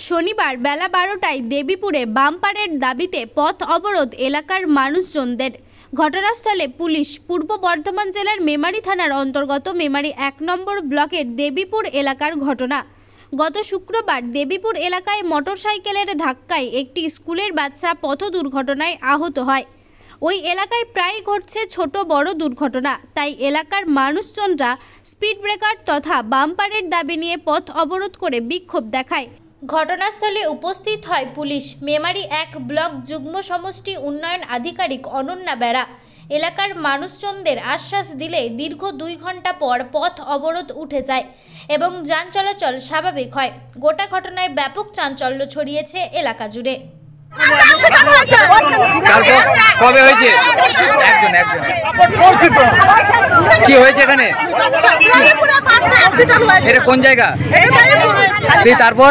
শনিবার বেলা 12টায় দেবীপুরে বাম্পারের দাবিতে পথ অবরোধ এলাকার মানুষজনদের। ঘটনাস্থলে পুলিশ। পূর্ব বর্ধমান জেলার মেমারি থানার অন্তর্গত মেমারি 1 নম্বর ব্লকের দেবীপুর এলাকার ঘটনা। গত শুক্রবার দেবীপুর এলাকায় মোটরসাইকেলের ধাক্কায় একটি স্কুলের বাচ্চা পথ দুর্ঘটনায় আহত হয়। ওই এলাকায় প্রায় ঘটছে ছোট বড় দুর্ঘটনা, তাই এলাকার মানুষজনরা স্পিড ব্রেকার তথা বাম্পারের দাবি নিয়ে পথ অবরোধ করে বিক্ষোভ দেখায়। ঘটনাস্থলে উপস্থিত হয় পুলিশ। মেমারি 1 ব্লক যুগ্ম সমষ্টি উন্নয়ন আধিকারিক অনন্যা বেরা এলাকার মানুষজনদের আশ্বাস দিলে দীর্ঘ 2 ঘন্টা পর পথ অবরোধ উঠে যায় এবং যান চলাচল স্বাভাবিক হয়। গোটা ঘটনায় ব্যাপক চাঞ্চল্য ছড়িয়েছে এলাকা জুড়ে। কবে হয়েছে? কি হয়েছে এখানে? এটা কোন জায়গা? তারপর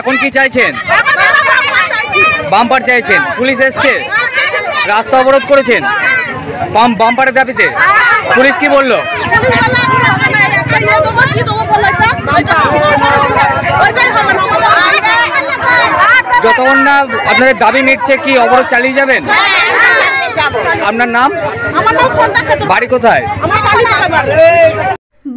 এখন কি চাইছেন? বাম্পার চাইছেন? পুলিশ এসছে, রাস্তা অবরোধ করেছেন বাম্পারের দাবিতে। পুলিশ কি বললো? যতক্ষণ না আপনাদের দাবি মিটছে কি অবরোধ চালিয়ে যাবেন? আপনার নাম? বাড়ি কোথায়?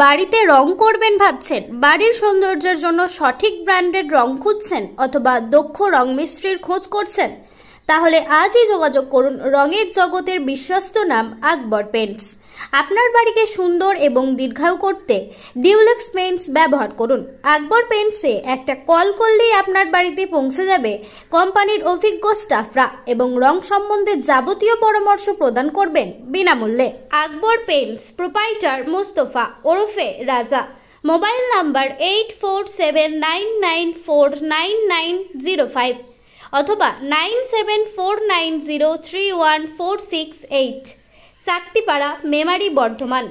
বাড়িতে রং করবেন ভাবছেন? বাড়ির সৌন্দর্যের জন্য সঠিক ব্র্যান্ডের রং খুঁজছেন অথবা দক্ষ রং মিস্ত্রির খোঁজ করছেন? তাহলে আজই যোগাযোগ করুন রঙের জগতের বিশ্বস্ত নাম আকবর পেইন্টস। আপনার বাড়িকে সুন্দর এবং দীর্ঘায়ু করতে ডিউলেক্স পেইন্টস ব্যবহার করুন। আকবর পেইন্টসে একটা কল করলেই আপনার বাড়িতে পৌঁছে যাবে কোম্পানির অভিজ্ঞ স্টাফরা এবং রং সম্বন্ধে যাবতীয় পরামর্শ প্রদান করবেন বিনামূল্যে। আকবর পেইন্টস প্রোপাইটার মোস্তফা ওরফে রাজা। মোবাইল নাম্বার 8479949905 অথবা 9749031468। চাকতিপাড়া, মেমারি, বর্ধমান।